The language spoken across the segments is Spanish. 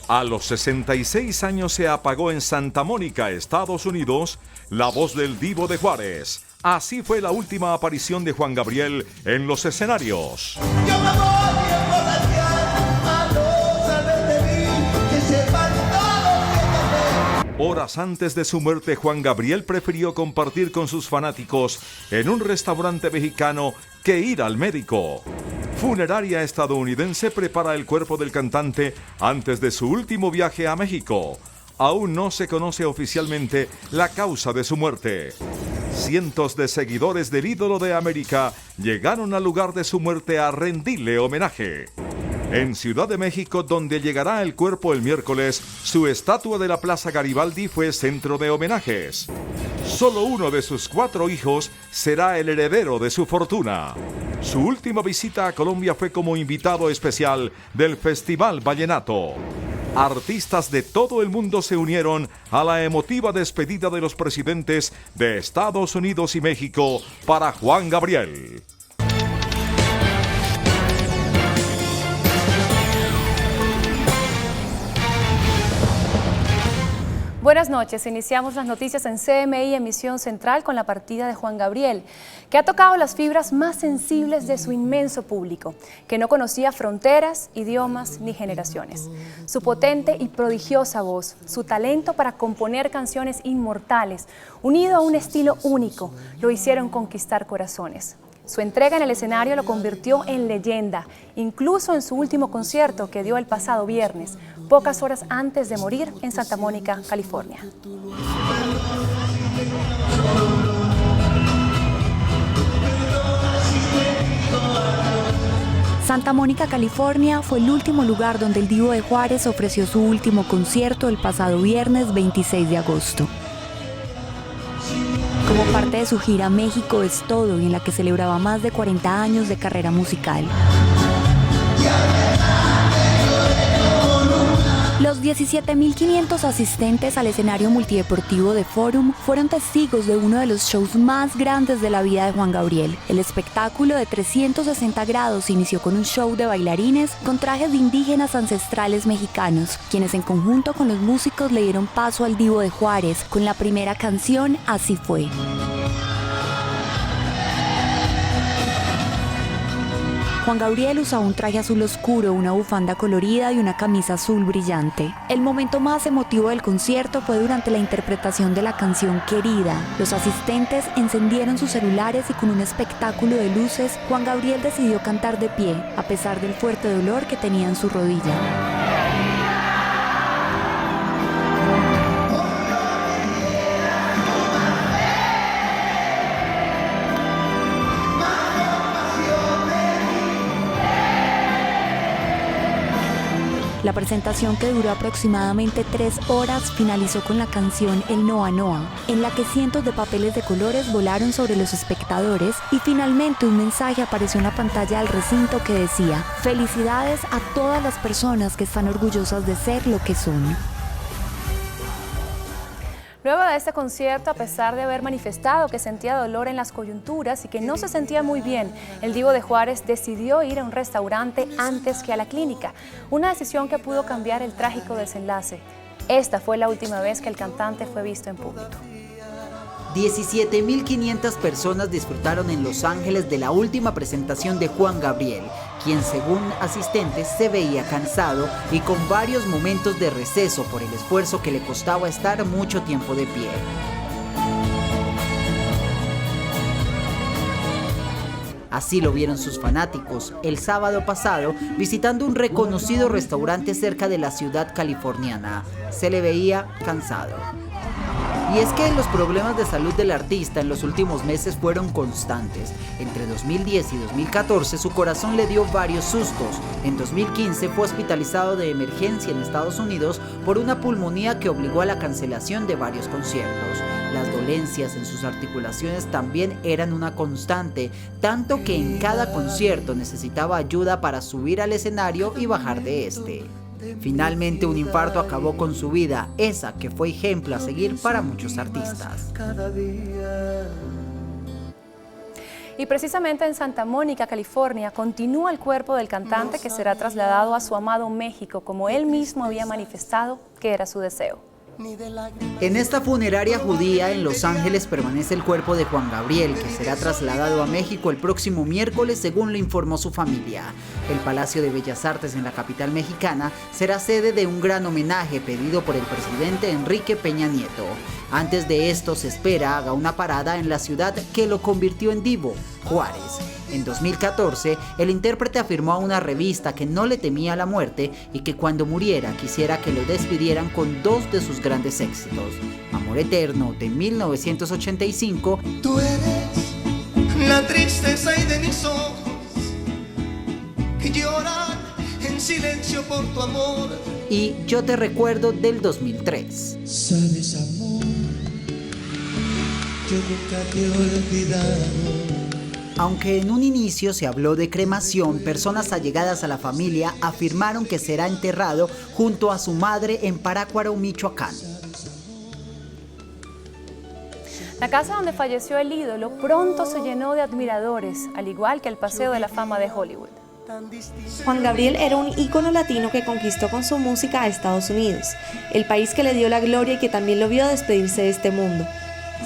A los 66 años se apagó en Santa Mónica, Estados Unidos, la voz del Divo de Juárez. Así fue la última aparición de Juan Gabriel en los escenarios. Yo me voy a emborrachar, a no saber de mí, que sepan todo que tomé. Horas antes de su muerte, Juan Gabriel prefirió compartir con sus fanáticos en un restaurante mexicano que ir al médico. Funeraria estadounidense prepara el cuerpo del cantante antes de su último viaje a México. Aún no se conoce oficialmente la causa de su muerte. Cientos de seguidores del ídolo de América llegaron al lugar de su muerte a rendirle homenaje. En Ciudad de México, donde llegará el cuerpo el miércoles, su estatua de la Plaza Garibaldi fue centro de homenajes. Solo uno de sus 4 hijos será el heredero de su fortuna. Su última visita a Colombia fue como invitado especial del Festival Vallenato. Artistas de todo el mundo se unieron a la emotiva despedida de los presidentes de Estados Unidos y México para Juan Gabriel. Buenas noches, iniciamos las noticias en CMI Emisión Central con la partida de Juan Gabriel, que ha tocado las fibras más sensibles de su inmenso público, que no conocía fronteras, idiomas ni generaciones. Su potente y prodigiosa voz, su talento para componer canciones inmortales, unido a un estilo único, lo hicieron conquistar corazones. Su entrega en el escenario lo convirtió en leyenda, incluso en su último concierto que dio el pasado viernes, pocas horas antes de morir en Santa Mónica, California. Santa Mónica, California, fue el último lugar donde el Divo de Juárez ofreció su último concierto el pasado viernes 26 de agosto. Como parte de su gira México es Todo, en la que celebraba más de 40 años de carrera musical. Los 17.500 asistentes al escenario multideportivo de Forum fueron testigos de uno de los shows más grandes de la vida de Juan Gabriel. El espectáculo de 360 grados inició con un show de bailarines con trajes de indígenas ancestrales mexicanos, quienes en conjunto con los músicos le dieron paso al Divo de Juárez con la primera canción Así Fue. Juan Gabriel usaba un traje azul oscuro, una bufanda colorida y una camisa azul brillante. El momento más emotivo del concierto fue durante la interpretación de la canción Querida. Los asistentes encendieron sus celulares y con un espectáculo de luces, Juan Gabriel decidió cantar de pie, a pesar del fuerte dolor que tenía en su rodilla. La presentación, que duró aproximadamente 3 horas, finalizó con la canción El Noa Noa, en la que cientos de papeles de colores volaron sobre los espectadores y finalmente un mensaje apareció en la pantalla del recinto que decía: "Felicidades a todas las personas que están orgullosas de ser lo que son". Luego de este concierto, a pesar de haber manifestado que sentía dolor en las coyunturas y que no se sentía muy bien, el Divo de Juárez decidió ir a un restaurante antes que a la clínica, una decisión que pudo cambiar el trágico desenlace. Esta fue la última vez que el cantante fue visto en público. 17.500 personas disfrutaron en Los Ángeles de la última presentación de Juan Gabriel, quien según asistentes se veía cansado y con varios momentos de receso por el esfuerzo que le costaba estar mucho tiempo de pie. Así lo vieron sus fanáticos el sábado pasado visitando un reconocido restaurante cerca de la ciudad californiana. Se le veía cansado. Y es que los problemas de salud del artista en los últimos meses fueron constantes. Entre 2010 y 2014 su corazón le dio varios sustos. En 2015 fue hospitalizado de emergencia en Estados Unidos por una pulmonía que obligó a la cancelación de varios conciertos. Las dolencias en sus articulaciones también eran una constante, tanto que en cada concierto necesitaba ayuda para subir al escenario y bajar de este. Finalmente un infarto acabó con su vida, esa que fue ejemplo a seguir para muchos artistas. Y precisamente en Santa Mónica, California, continúa el cuerpo del cantante que será trasladado a su amado México, como él mismo había manifestado que era su deseo. En esta funeraria judía en Los Ángeles permanece el cuerpo de Juan Gabriel, que será trasladado a México el próximo miércoles, según lo informó su familia. El Palacio de Bellas Artes en la capital mexicana será sede de un gran homenaje pedido por el presidente Enrique Peña Nieto. Antes de esto se espera haga una parada en la ciudad que lo convirtió en divo, Juárez. En 2014, el intérprete afirmó a una revista que no le temía la muerte y que cuando muriera quisiera que lo despidieran con dos de sus grandes éxitos: Amor Eterno de 1985. Tú eres la tristeza y de mis ojos que lloran en silencio por tu amor. Y Yo te recuerdo del 2003. Sabes, amor, yo nunca te he olvidado. Aunque en un inicio se habló de cremación, personas allegadas a la familia afirmaron que será enterrado junto a su madre en Parácuaro, Michoacán. La casa donde falleció el ídolo pronto se llenó de admiradores, al igual que el Paseo de la Fama de Hollywood. Juan Gabriel era un ícono latino que conquistó con su música a Estados Unidos, el país que le dio la gloria y que también lo vio despedirse de este mundo.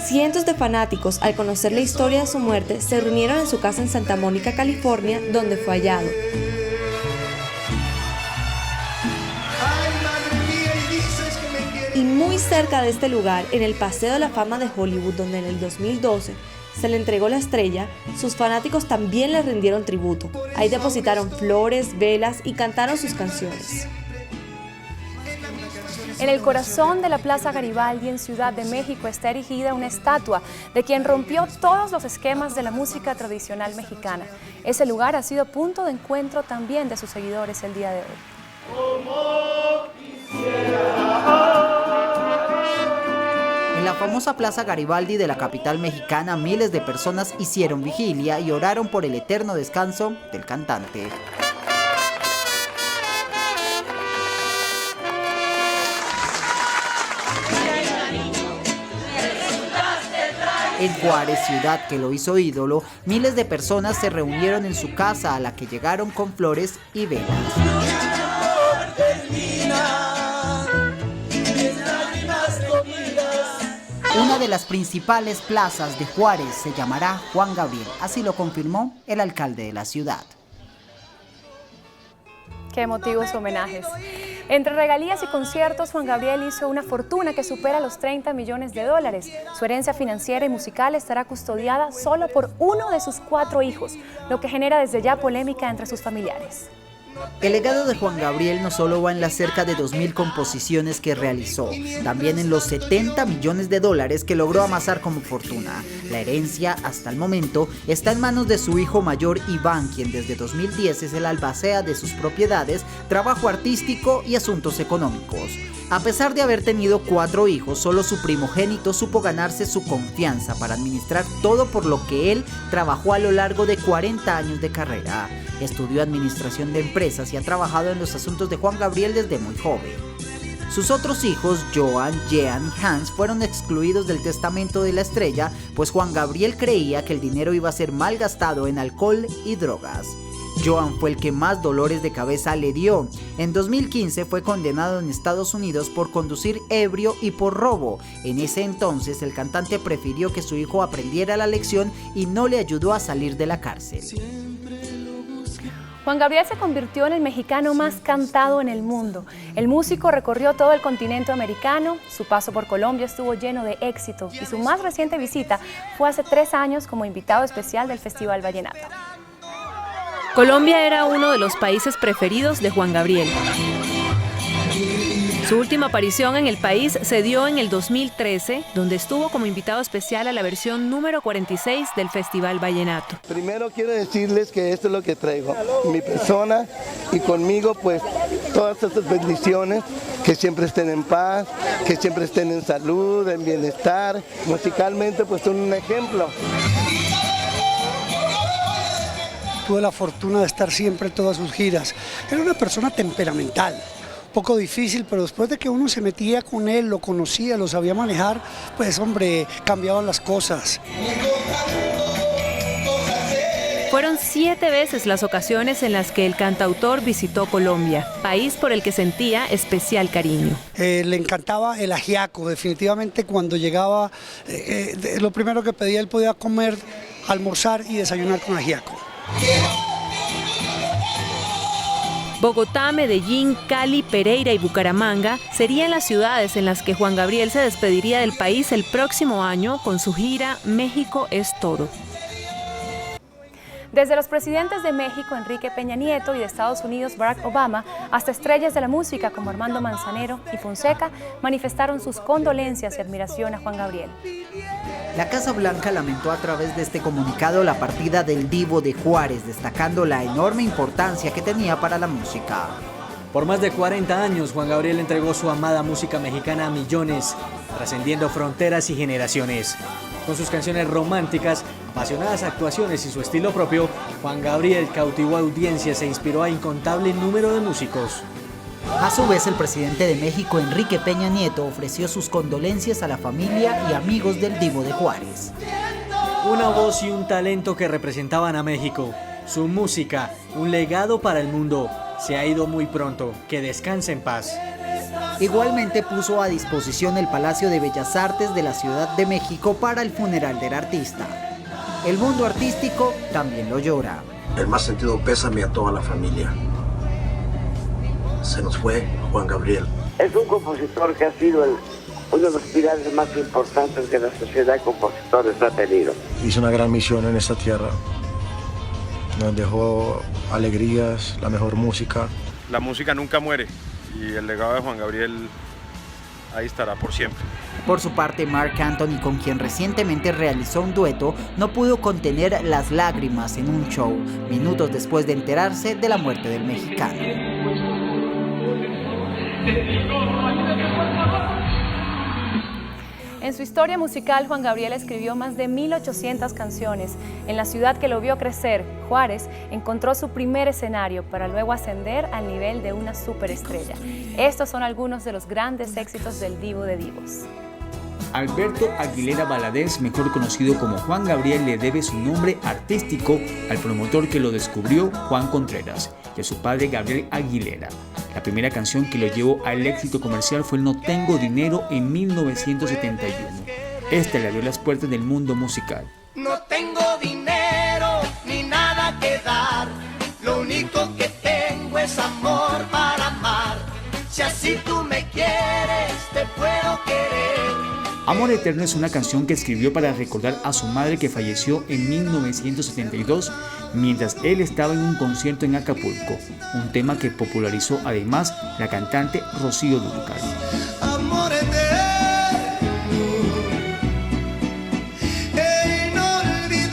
Cientos de fanáticos, al conocer la historia de su muerte, se reunieron en su casa en Santa Mónica, California, donde fue hallado. Y muy cerca de este lugar, en el Paseo de la Fama de Hollywood, donde en el 2012 se le entregó la estrella, sus fanáticos también le rindieron tributo. Ahí depositaron flores, velas y cantaron sus canciones. En el corazón de la Plaza Garibaldi en Ciudad de México está erigida una estatua de quien rompió todos los esquemas de la música tradicional mexicana. Ese lugar ha sido punto de encuentro también de sus seguidores el día de hoy. En la famosa Plaza Garibaldi de la capital mexicana, miles de personas hicieron vigilia y oraron por el eterno descanso del cantante. En Juárez, ciudad que lo hizo ídolo, miles de personas se reunieron en su casa, a la que llegaron con flores y velas. Una de las principales plazas de Juárez se llamará Juan Gabriel, así lo confirmó el alcalde de la ciudad. Qué emotivos homenajes. Entre regalías y conciertos, Juan Gabriel hizo una fortuna que supera los $30 millones. Su herencia financiera y musical estará custodiada solo por uno de sus 4 hijos, lo que genera desde ya polémica entre sus familiares. El legado de Juan Gabriel no solo va en las cerca de 2.000 composiciones que realizó, también en los $70 millones que logró amasar como fortuna. La herencia, hasta el momento, está en manos de su hijo mayor Iván, quien desde 2010 es el albacea de sus propiedades, trabajo artístico y asuntos económicos. A pesar de haber tenido 4 hijos, solo su primogénito supo ganarse su confianza para administrar todo por lo que él trabajó a lo largo de 40 años de carrera. Estudió administración de empresas y ha trabajado en los asuntos de Juan Gabriel desde muy joven. Sus otros hijos, Joan, Jean y Hans, fueron excluidos del testamento de la estrella, pues Juan Gabriel creía que el dinero iba a ser mal gastado en alcohol y drogas. Joan fue el que más dolores de cabeza le dio. En 2015 fue condenado en Estados Unidos por conducir ebrio y por robo. En ese entonces el cantante prefirió que su hijo aprendiera la lección y no le ayudó a salir de la cárcel. Juan Gabriel se convirtió en el mexicano más cantado en el mundo. El músico recorrió todo el continente americano, su paso por Colombia estuvo lleno de éxito y su más reciente visita fue hace 3 años como invitado especial del Festival Vallenato. Colombia era uno de los países preferidos de Juan Gabriel. Su última aparición en el país se dio en el 2013, donde estuvo como invitado especial a la versión número 46 del Festival Vallenato. Primero quiero decirles que esto es lo que traigo, mi persona, y conmigo pues todas estas bendiciones, que siempre estén en paz, que siempre estén en salud, en bienestar. Musicalmente pues son un ejemplo. Tuve la fortuna de estar siempre en todas sus giras. Era una persona temperamental, un poco difícil, pero después de que uno se metía con él, lo conocía, lo sabía manejar, pues hombre, cambiaban las cosas. Fueron 7 veces las ocasiones en las que el cantautor visitó Colombia, país por el que sentía especial cariño. Le encantaba el ajiaco, definitivamente cuando llegaba, lo primero que pedía, él podía comer, almorzar y desayunar con ajiaco. Bogotá, Medellín, Cali, Pereira y Bucaramanga serían las ciudades en las que Juan Gabriel se despediría del país el próximo año con su gira México es todo. Desde los presidentes de México, Enrique Peña Nieto, y de Estados Unidos, Barack Obama, hasta estrellas de la música como Armando Manzanero y Fonseca, manifestaron sus condolencias y admiración a Juan Gabriel. La Casa Blanca lamentó a través de este comunicado la partida del Divo de Juárez, destacando la enorme importancia que tenía para la música. Por más de 40 años, Juan Gabriel entregó su amada música mexicana a millones, trascendiendo fronteras y generaciones. Con sus canciones románticas, apasionadas actuaciones y su estilo propio, Juan Gabriel cautivó audiencias e inspiró a incontable número de músicos. A su vez, el presidente de México, Enrique Peña Nieto, ofreció sus condolencias a la familia y amigos del Divo de Juárez. Una voz y un talento que representaban a México. Su música, un legado para el mundo. Se ha ido muy pronto. Que descanse en paz. Igualmente puso a disposición el Palacio de Bellas Artes de la Ciudad de México para el funeral del artista. El mundo artístico también lo llora. El más sentido pésame a toda la familia. Se nos fue Juan Gabriel. Es un compositor que ha sido uno de los pilares más importantes que la sociedad de compositores ha tenido. Hizo una gran misión en esta tierra. Nos dejó alegrías, la mejor música. La música nunca muere y el legado de Juan Gabriel ahí estará por siempre. Por su parte, Marc Anthony, con quien recientemente realizó un dueto, no pudo contener las lágrimas en un show, minutos después de enterarse de la muerte del mexicano. En su historia musical, Juan Gabriel escribió más de 1.800 canciones. En la ciudad que lo vio crecer, Juárez, encontró su primer escenario para luego ascender al nivel de una superestrella. Estos son algunos de los grandes éxitos del Divo de Divos. Alberto Aguilera Valadez, mejor conocido como Juan Gabriel, le debe su nombre artístico al promotor que lo descubrió, Juan Contreras, y a su padre Gabriel Aguilera. La primera canción que lo llevó al éxito comercial fue No Tengo Dinero en 1971. Esta le abrió las puertas del mundo musical. No tengo dinero ni nada que dar, lo único que tengo es amor para amar. Si así tú me quieres, te puedo querer. Amor Eterno es una canción que escribió para recordar a su madre que falleció en 1972 mientras él estaba en un concierto en Acapulco, un tema que popularizó además la cantante Rocío Dúrcal. Amor eterno, inolvidable.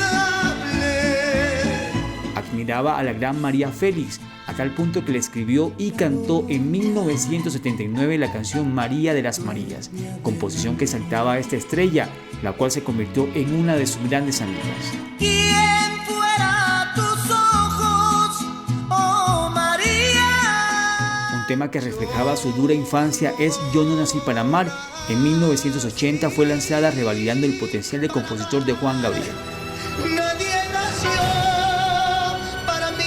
Admiraba a la gran María Félix, a tal punto que le escribió y cantó en 1979 la canción María de las Marías, composición que exaltaba a esta estrella, la cual se convirtió en una de sus grandes amigas. ¿Quién fuera tus ojos, oh María? Un tema que reflejaba su dura infancia es Yo no nací para amar. En 1980 fue lanzada revalidando el potencial de compositor de Juan Gabriel. Nadie nació para mí.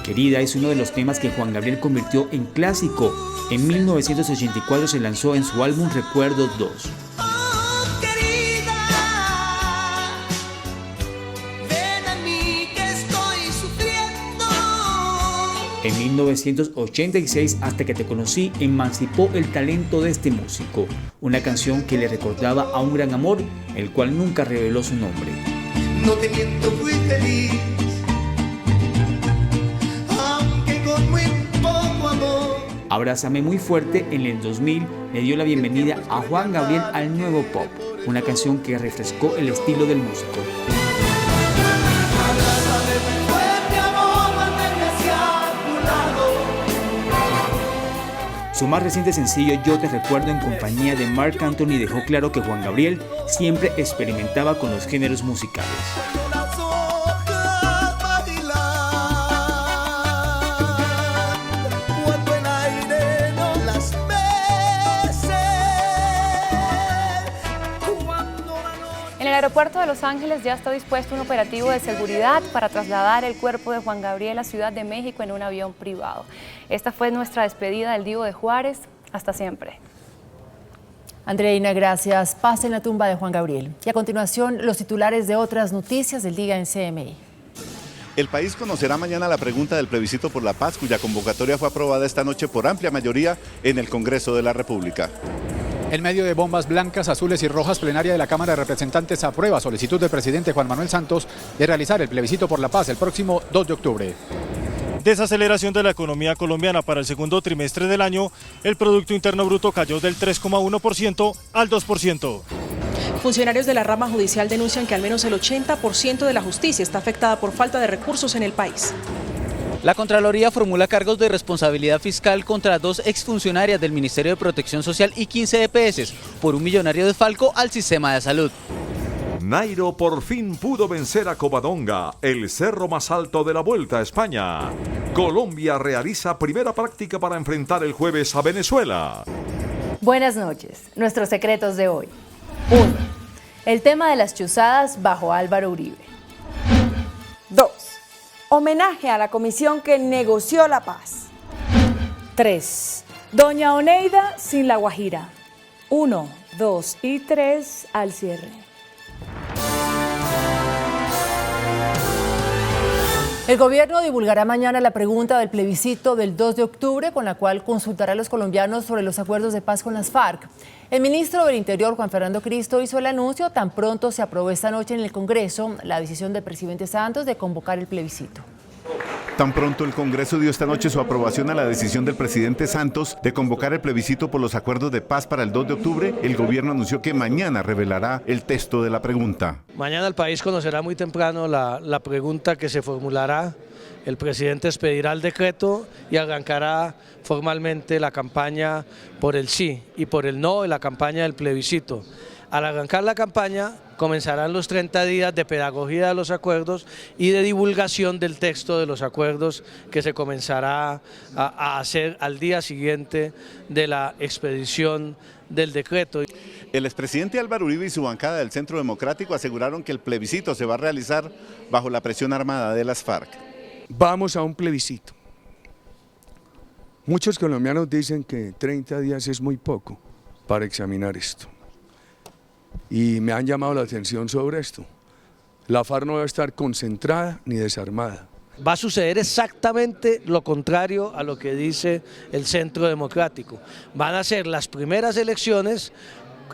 Querida es uno de los temas que Juan Gabriel convirtió en clásico. En 1984 se lanzó en su álbum Recuerdos 2. Oh, querida, ven a mí que estoy sufriendo. En 1986, Hasta que te conocí, emancipó el talento de este músico. Una canción que le recordaba a un gran amor, el cual nunca reveló su nombre. No te miento, fui feliz. Abrázame muy fuerte en el 2000 le dio la bienvenida a Juan Gabriel al nuevo pop, una canción que refrescó el estilo del músico. Su más reciente sencillo Yo te recuerdo en compañía de Marc Anthony dejó claro que Juan Gabriel siempre experimentaba con los géneros musicales. En el aeropuerto de Los Ángeles ya está dispuesto un operativo de seguridad para trasladar el cuerpo de Juan Gabriel a Ciudad de México en un avión privado. Esta fue nuestra despedida del Divo de Juárez. Hasta siempre. Andreina, gracias. Paz en la tumba de Juan Gabriel. Y a continuación, los titulares de otras noticias del día en CMI. El país conocerá mañana la pregunta del plebiscito por la paz, cuya convocatoria fue aprobada esta noche por amplia mayoría en el Congreso de la República. En medio de bombas blancas, azules y rojas, plenaria de la Cámara de Representantes aprueba solicitud del presidente Juan Manuel Santos de realizar el plebiscito por la paz el próximo 2 de octubre. Desaceleración de la economía colombiana para el segundo trimestre del año, el Producto Interno Bruto cayó del 3,1% al 2%. Funcionarios de la rama judicial denuncian que al menos el 80% de la justicia está afectada por falta de recursos en el país. La Contraloría formula cargos de responsabilidad fiscal contra 2 exfuncionarias del Ministerio de Protección Social y 15 EPS por un millonario desfalco al sistema de salud. Nairo por fin pudo vencer a Covadonga, el cerro más alto de la Vuelta a España. Colombia realiza primera práctica para enfrentar el jueves a Venezuela. Buenas noches. Nuestros secretos de hoy. 1. El tema de las chuzadas bajo Álvaro Uribe. 2. Homenaje a la comisión que negoció la paz. 3. Doña Oneida sin La Guajira. 1, 2 y 3 al cierre. El gobierno divulgará mañana la pregunta del plebiscito del 2 de octubre, con la cual consultará a los colombianos sobre los acuerdos de paz con las FARC. El ministro del Interior, Juan Fernando Cristo, hizo el anuncio tan pronto se aprobó esta noche en el Congreso la decisión del presidente Santos de convocar el plebiscito. Tan pronto el Congreso dio esta noche su aprobación a la decisión del presidente Santos de convocar el plebiscito por los acuerdos de paz para el 2 de octubre, el gobierno anunció que mañana revelará el texto de la pregunta. Mañana el país conocerá muy temprano la pregunta que se formulará. El presidente expedirá el decreto y arrancará formalmente la campaña por el sí y por el no en la campaña del plebiscito. Al arrancar la campaña comenzarán los 30 días de pedagogía de los acuerdos y de divulgación del texto de los acuerdos que se comenzará a hacer al día siguiente de la expedición del decreto. El expresidente Álvaro Uribe y su bancada del Centro Democrático aseguraron que el plebiscito se va a realizar bajo la presión armada de las FARC. Vamos a un plebiscito. Muchos colombianos dicen que 30 días es muy poco para examinar esto. Y me han llamado la atención sobre esto. La FARC no va a estar concentrada ni desarmada. Va a suceder exactamente lo contrario a lo que dice el Centro Democrático. Van a ser las primeras elecciones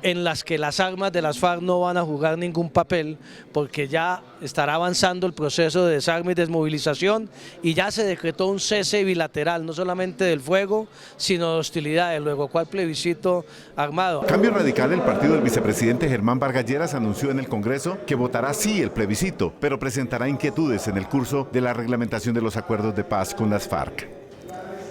en las que las armas de las FARC no van a jugar ningún papel, porque ya estará avanzando el proceso de desarme y desmovilización y ya se decretó un cese bilateral, no solamente del fuego, sino de hostilidades, luego cual plebiscito armado. Cambio Radical, el partido del vicepresidente Germán Vargas Lleras, anunció en el Congreso que votará sí el plebiscito, pero presentará inquietudes en el curso de la reglamentación de los acuerdos de paz con las FARC.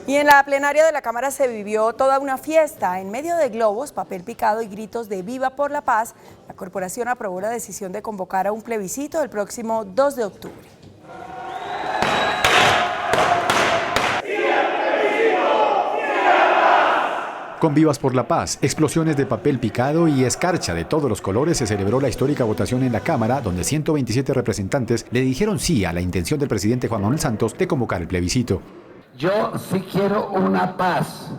Y en la plenaria de la Cámara se vivió toda una fiesta. En medio de globos, papel picado y gritos de ¡Viva por la paz!, la corporación aprobó la decisión de convocar a un plebiscito el próximo 2 de octubre. Con Vivas por la Paz, explosiones de papel picado y escarcha de todos los colores se celebró la histórica votación en la Cámara, donde 127 representantes le dijeron sí a la intención del presidente Juan Manuel Santos de convocar el plebiscito. Yo sí quiero una paz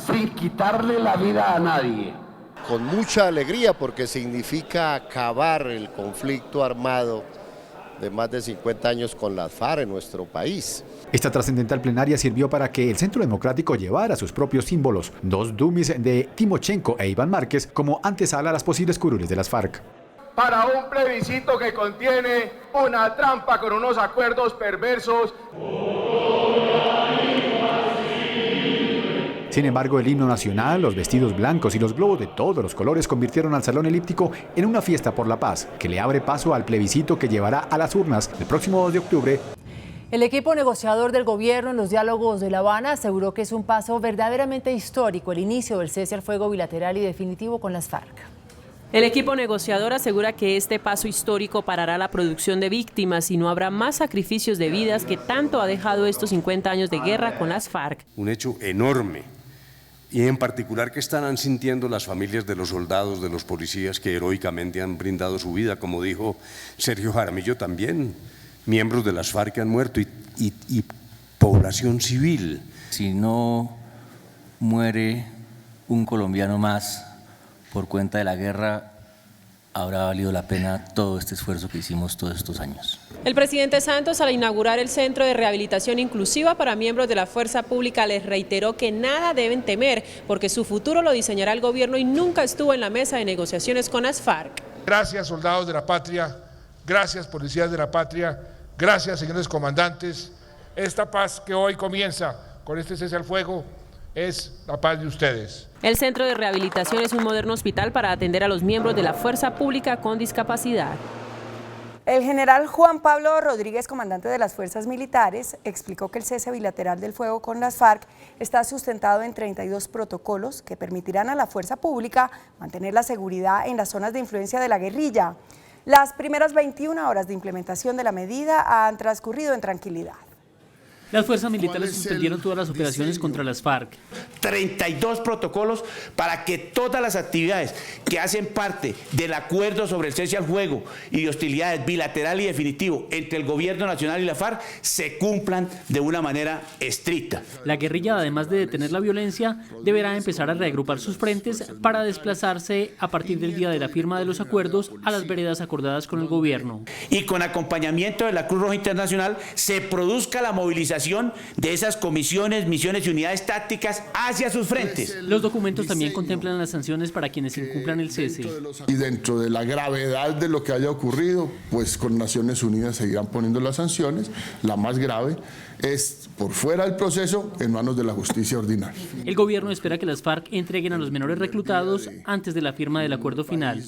sin quitarle la vida a nadie. Con mucha alegría porque significa acabar el conflicto armado de más de 50 años con las FARC en nuestro país. Esta trascendental plenaria sirvió para que el Centro Democrático llevara sus propios símbolos, 2 dummies de Timochenko e Iván Márquez como antesala a las posibles curules de las FARC. Para un plebiscito que contiene una trampa con unos acuerdos perversos. Sin embargo, el himno nacional, los vestidos blancos y los globos de todos los colores convirtieron al Salón Elíptico en una fiesta por la paz, que le abre paso al plebiscito que llevará a las urnas el próximo 2 de octubre. El equipo negociador del gobierno en los diálogos de La Habana aseguró que es un paso verdaderamente histórico el inicio del cese al fuego bilateral y definitivo con las FARC. El equipo negociador asegura que este paso histórico parará la producción de víctimas y no habrá más sacrificios de vidas que tanto ha dejado estos 50 años de guerra con las FARC. Un hecho enorme y en particular qué estarán sintiendo las familias de los soldados, de los policías que heroicamente han brindado su vida, como dijo Sergio Jaramillo también, miembros de las FARC que han muerto y población civil. Si no muere un colombiano más por cuenta de la guerra, habrá valido la pena todo este esfuerzo que hicimos todos estos años. El presidente Santos, al inaugurar el Centro de Rehabilitación Inclusiva para miembros de la Fuerza Pública, les reiteró que nada deben temer, porque su futuro lo diseñará el gobierno y nunca estuvo en la mesa de negociaciones con las FARC. Gracias, soldados de la patria, gracias, policías de la patria, gracias, señores comandantes. Esta paz que hoy comienza con este cese al fuego es la paz de ustedes. El Centro de Rehabilitación es un moderno hospital para atender a los miembros de la Fuerza Pública con discapacidad. El general Juan Pablo Rodríguez, comandante de las Fuerzas Militares, explicó que el cese bilateral del fuego con las FARC está sustentado en 32 protocolos que permitirán a la Fuerza Pública mantener la seguridad en las zonas de influencia de la guerrilla. Las primeras 21 horas de implementación de la medida han transcurrido en tranquilidad. Las fuerzas militares suspendieron todas las operaciones contra las FARC. 32 protocolos para que todas las actividades que hacen parte del acuerdo sobre el cese al fuego y de hostilidades bilateral y definitivo entre el gobierno nacional y la FARC se cumplan de una manera estricta. La guerrilla, además de detener la violencia, deberá empezar a reagrupar sus frentes para desplazarse a partir del día de la firma de los acuerdos a las veredas acordadas con el gobierno. Y con acompañamiento de la Cruz Roja Internacional se produzca la movilización de esas comisiones, misiones y unidades tácticas hacia sus frentes. Los documentos también contemplan las sanciones para quienes incumplan el cese. Y dentro de la gravedad de lo que haya ocurrido, pues con Naciones Unidas seguirán poniendo las sanciones. La más grave es por fuera del proceso, en manos de la justicia ordinaria. El gobierno espera que las FARC entreguen a los menores reclutados antes de la firma del acuerdo final.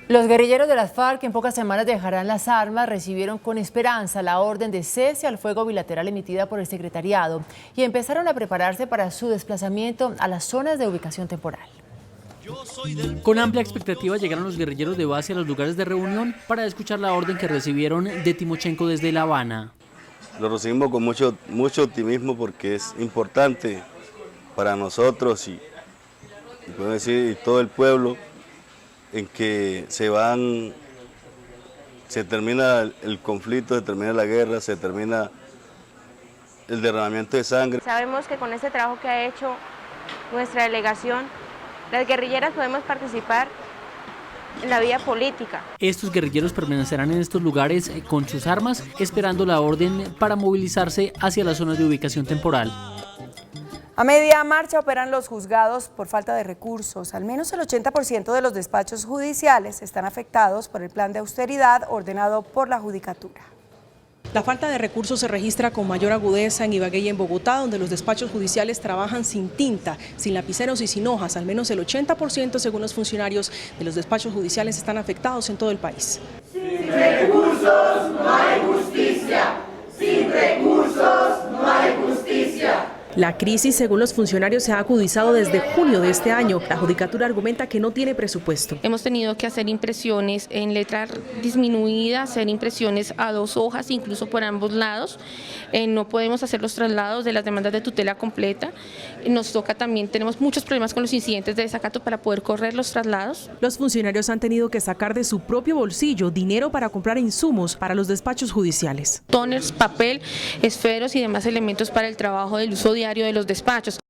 Los guerrilleros de las FARC en pocas semanas dejarán las armas, recibieron con esperanza la orden de cese al fuego bilateral emitida por el secretariado y empezaron a prepararse para su desplazamiento a las zonas de ubicación temporal. Con amplia expectativa llegaron los guerrilleros de base a los lugares de reunión para escuchar la orden que recibieron de Timochenko desde La Habana. Lo recibimos con mucho optimismo porque es importante para nosotros y puedo decir todo el pueblo, en que se termina el conflicto, se termina la guerra, se termina el derramamiento de sangre. Sabemos que con este trabajo que ha hecho nuestra delegación, las guerrilleras podemos participar en la vida política. Estos guerrilleros permanecerán en estos lugares con sus armas, esperando la orden para movilizarse hacia las zonas de ubicación temporal. A media marcha operan los juzgados por falta de recursos. Al menos el 80% de los despachos judiciales están afectados por el plan de austeridad ordenado por la Judicatura. La falta de recursos se registra con mayor agudeza en Ibagué y en Bogotá, donde los despachos judiciales trabajan sin tinta, sin lapiceros y sin hojas. Al menos el 80%, según los funcionarios de los despachos judiciales, están afectados en todo el país. Sin recursos no hay justicia. Sin recursos no hay justicia. La crisis, según los funcionarios, se ha agudizado desde junio de este año. La Judicatura argumenta que no tiene presupuesto. Hemos tenido que hacer impresiones en letra disminuida, hacer impresiones a 2 hojas, incluso por ambos lados. No podemos hacer los traslados de las demandas de tutela completa. Nos toca también, tenemos muchos problemas con los incidentes de desacato para poder correr los traslados. Los funcionarios han tenido que sacar de su propio bolsillo dinero para comprar insumos para los despachos judiciales. Tóners, papel, esferos y demás elementos para el trabajo del uso diario de los despachos.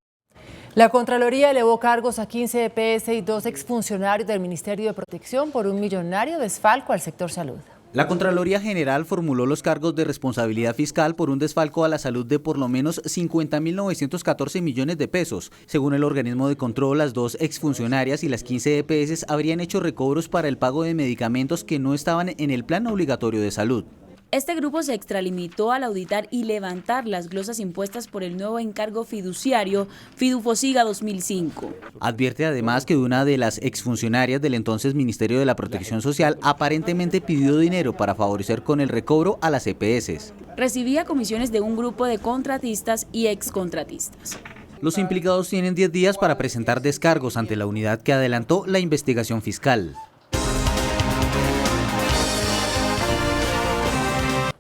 La Contraloría elevó cargos a 15 EPS y 2 exfuncionarios del Ministerio de Protección por un millonario desfalco al sector salud. La Contraloría General formuló los cargos de responsabilidad fiscal por un desfalco a la salud de por lo menos 50.914 millones de pesos. Según el organismo de control, las 2 exfuncionarias y las 15 EPS habrían hecho recobros para el pago de medicamentos que no estaban en el plan obligatorio de salud. Este grupo se extralimitó al auditar y levantar las glosas impuestas por el nuevo encargo fiduciario Fidufosiga 2005. Advierte además que una de las exfuncionarias del entonces Ministerio de la Protección Social aparentemente pidió dinero para favorecer con el recobro a las EPS. Recibía comisiones de un grupo de contratistas y excontratistas. Los implicados tienen 10 días para presentar descargos ante la unidad que adelantó la investigación fiscal.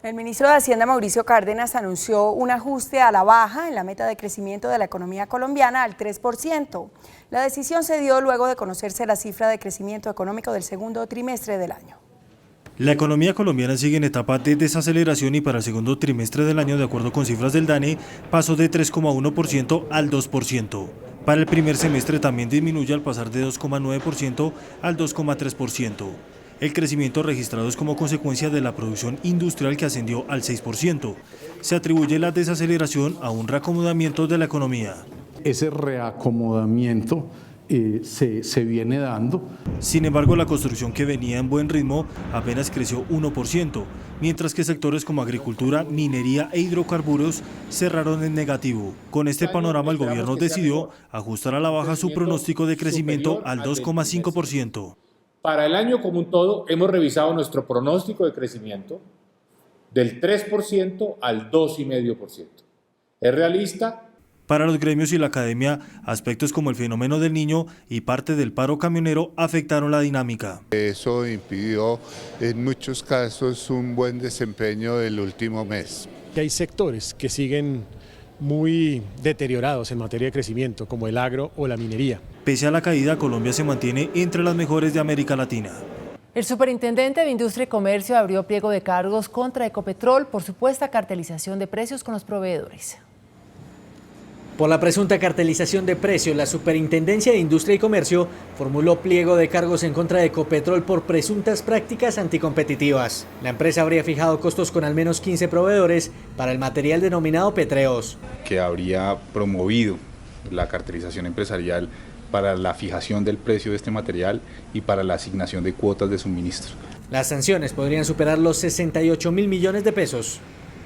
El ministro de Hacienda, Mauricio Cárdenas, anunció un ajuste a la baja en la meta de crecimiento de la economía colombiana al 3%. La decisión se dio luego de conocerse la cifra de crecimiento económico del segundo trimestre del año. La economía colombiana sigue en etapa de desaceleración y para el segundo trimestre del año, de acuerdo con cifras del DANE, pasó de 3,1% al 2%. Para el primer semestre también disminuye al pasar de 2,9% al 2,3%. El crecimiento registrado es como consecuencia de la producción industrial que ascendió al 6%. Se atribuye la desaceleración a un reacomodamiento de la economía. Ese reacomodamiento se viene dando. Sin embargo, la construcción, que venía en buen ritmo, apenas creció 1%, mientras que sectores como agricultura, minería e hidrocarburos cerraron en negativo. Con este panorama, el gobierno decidió ajustar a la baja su pronóstico de crecimiento al 2,5%. Para el año como un todo, hemos revisado nuestro pronóstico de crecimiento del 3% al 2,5%. ¿Es realista? Para los gremios y la academia, aspectos como el fenómeno del Niño y parte del paro camionero afectaron la dinámica. Eso impidió en muchos casos un buen desempeño del último mes. Hay sectores que siguen muy deteriorados en materia de crecimiento, como el agro o la minería. Pese a la caída, Colombia se mantiene entre las mejores de América Latina. El superintendente de Industria y Comercio abrió pliego de cargos contra Ecopetrol por supuesta cartelización de precios con los proveedores. Por la presunta cartelización de precios, la Superintendencia de Industria y Comercio formuló pliego de cargos en contra de Ecopetrol por presuntas prácticas anticompetitivas. La empresa habría fijado costos con al menos 15 proveedores para el material denominado petreos. Que habría promovido la cartelización empresarial para la fijación del precio de este material y para la asignación de cuotas de suministro. Las sanciones podrían superar los 68.000 millones de pesos.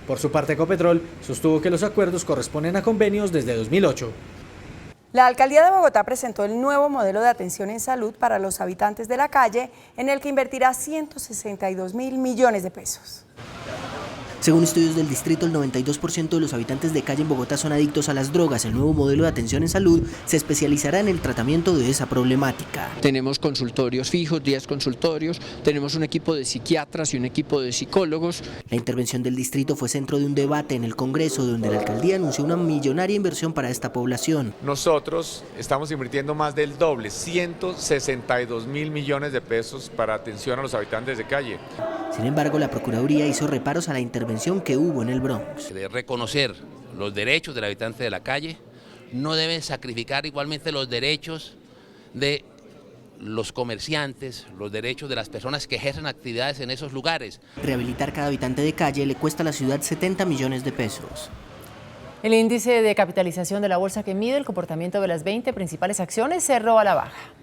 Por su parte, Ecopetrol sostuvo que los acuerdos corresponden a convenios desde 2008. La Alcaldía de Bogotá presentó el nuevo modelo de atención en salud para los habitantes de la calle, en el que invertirá 162.000 millones de pesos. Según estudios del distrito, el 92% de los habitantes de calle en Bogotá son adictos a las drogas. El nuevo modelo de atención en salud se especializará en el tratamiento de esa problemática. Tenemos consultorios fijos, 10 consultorios, tenemos un equipo de psiquiatras y un equipo de psicólogos. La intervención del distrito fue centro de un debate en el Congreso, donde la alcaldía anunció una millonaria inversión para esta población. Nosotros estamos invirtiendo más del doble, 162.000 millones de pesos para atención a los habitantes de calle. Sin embargo, la Procuraduría hizo reparos a la intervención que hubo en el Bronx. De reconocer los derechos del habitante de la calle, no deben sacrificar igualmente los derechos de los comerciantes, los derechos de las personas que ejercen actividades en esos lugares. Rehabilitar cada habitante de calle le cuesta a la ciudad 70 millones de pesos. El índice de capitalización de la bolsa, que mide el comportamiento de las 20 principales acciones, cerró a la baja.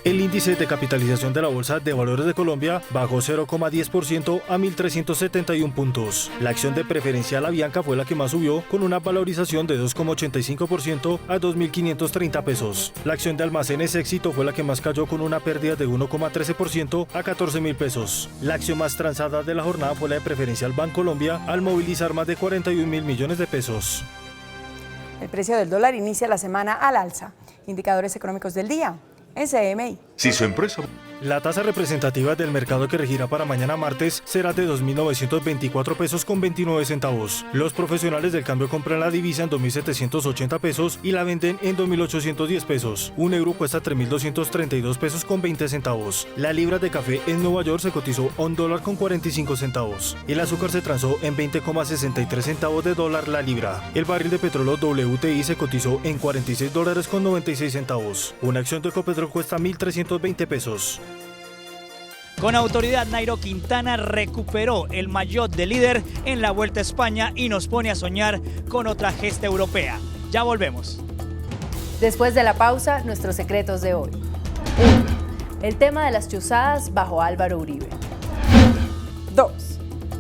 El índice de capitalización de la Bolsa de Valores de Colombia bajó 0,10% a 1.371 puntos. La acción de Preferencial Avianca fue la que más subió, con una valorización de 2,85% a 2.530 pesos. La acción de Almacenes Éxito fue la que más cayó, con una pérdida de 1,13% a 14.000 pesos. La acción más transada de la jornada fue la de Preferencial Bancolombia, al movilizar más de 41.000 millones de pesos. El precio del dólar inicia la semana al alza. Indicadores económicos del día en CMI. Si su empresa... La tasa representativa del mercado que regirá para mañana martes será de 2.924 pesos con 29 centavos. Los profesionales del cambio compran la divisa en 2.780 pesos y la venden en 2.810 pesos. Un euro cuesta 3.232 pesos con 20 centavos. La libra de café en Nueva York se cotizó a $1 con 45 centavos. El azúcar se transó en 20,63 centavos de dólar la libra. El barril de petróleo WTI se cotizó en $46 con 96 centavos. Una acción de Ecopetrol cuesta 1.320 pesos. Con autoridad, Nairo Quintana recuperó el maillot de líder en la Vuelta a España y nos pone a soñar con otra gesta europea. Ya volvemos. Después de la pausa, nuestros secretos de hoy. 1. El tema de las chuzadas bajo Álvaro Uribe. 2.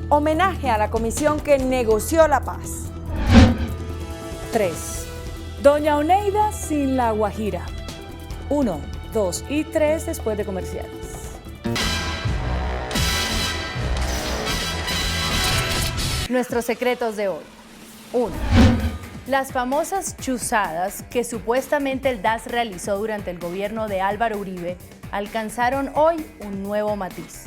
Homenaje a la comisión que negoció la paz. 3. Doña Oneida sin La Guajira. 1, 2 y 3 después de comerciales. Nuestros secretos de hoy. 1. Las famosas chuzadas que supuestamente el DAS realizó durante el gobierno de Álvaro Uribe alcanzaron hoy un nuevo matiz.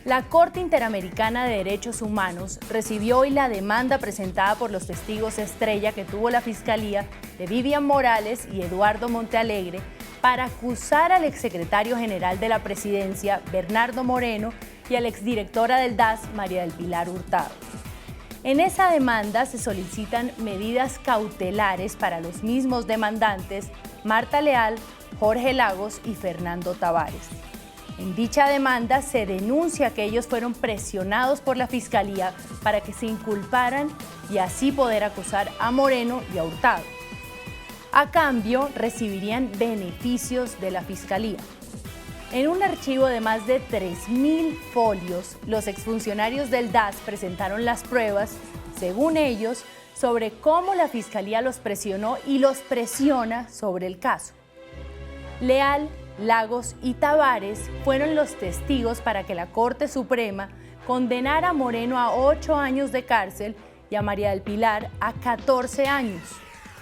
La Corte Interamericana de Derechos Humanos recibió hoy la demanda presentada por los testigos estrella que tuvo la Fiscalía de Vivian Morales y Eduardo Montealegre para acusar al exsecretario general de la Presidencia, Bernardo Moreno, y a la exdirectora del DAS, María del Pilar Hurtado. En esa demanda se solicitan medidas cautelares para los mismos demandantes, Marta Leal, Jorge Lagos y Fernando Tavares. En dicha demanda se denuncia que ellos fueron presionados por la Fiscalía para que se inculparan y así poder acusar a Moreno y a Hurtado. A cambio, recibirían beneficios de la Fiscalía. En un archivo de más de 3.000 folios, los exfuncionarios del DAS presentaron las pruebas, según ellos, sobre cómo la Fiscalía los presionó y los presiona sobre el caso. Leal, Lagos y Tavares fueron los testigos para que la Corte Suprema condenara a Moreno a 8 años de cárcel y a María del Pilar a 14 años.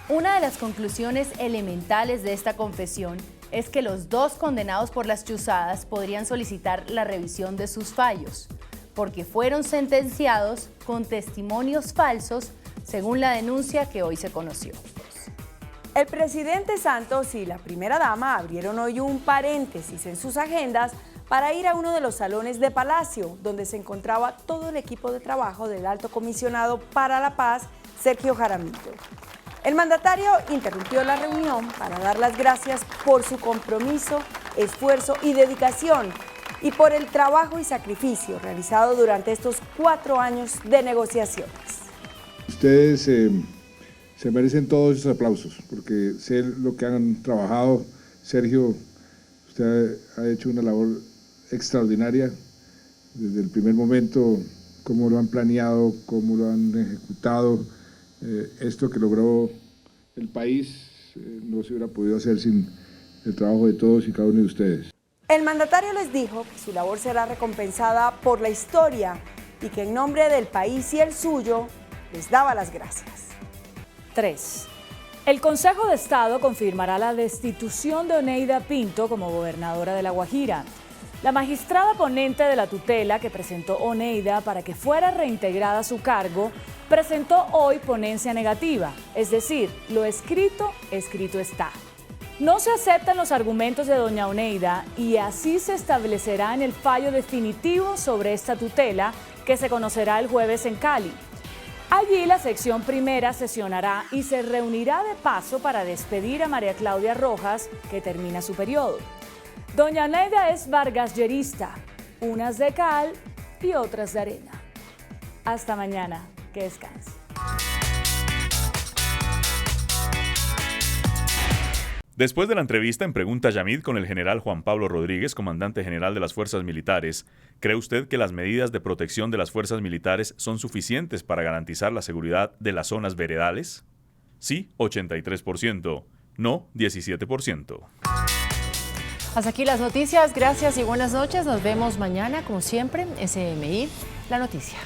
Una de las conclusiones elementales de esta confesión es que los dos condenados por las chuzadas podrían solicitar la revisión de sus fallos, porque fueron sentenciados con testimonios falsos, según la denuncia que hoy se conoció. El presidente Santos y la primera dama abrieron hoy un paréntesis en sus agendas para ir a uno de los salones de Palacio, donde se encontraba todo el equipo de trabajo del Alto Comisionado para la Paz, Sergio Jaramillo. El mandatario interrumpió la reunión para dar las gracias por su compromiso, esfuerzo y dedicación y por el trabajo y sacrificio realizado durante estos 4 años de negociaciones. Ustedes se merecen todos esos aplausos, porque sé lo que han trabajado. Sergio, usted ha hecho una labor extraordinaria desde el primer momento, cómo lo han planeado, cómo lo han ejecutado. Esto que logró el país no se hubiera podido hacer sin el trabajo de todos y cada uno de ustedes. El mandatario les dijo que su labor será recompensada por la historia y que en nombre del país y el suyo les daba las gracias. 3. El Consejo de Estado confirmará la destitución de Oneida Pinto como gobernadora de La Guajira. La magistrada ponente de la tutela que presentó Oneida para que fuera reintegrada a su cargo presentó hoy ponencia negativa, es decir, lo escrito, escrito está. No se aceptan los argumentos de doña Oneida y así se establecerá en el fallo definitivo sobre esta tutela que se conocerá el jueves en Cali. Allí la sección primera sesionará y se reunirá de paso para despedir a María Claudia Rojas, que termina su periodo. Doña Oneida es vargasllerista, unas de cal y otras de arena. Hasta mañana, que descanse. Después de la entrevista en Pregunta Yamid con el general Juan Pablo Rodríguez, comandante general de las Fuerzas Militares, ¿cree usted que las medidas de protección de las Fuerzas Militares son suficientes para garantizar la seguridad de las zonas veredales? Sí, 83%. No, 17%. Hasta aquí las noticias. Gracias y buenas noches. Nos vemos mañana, como siempre, en CMI, La Noticia.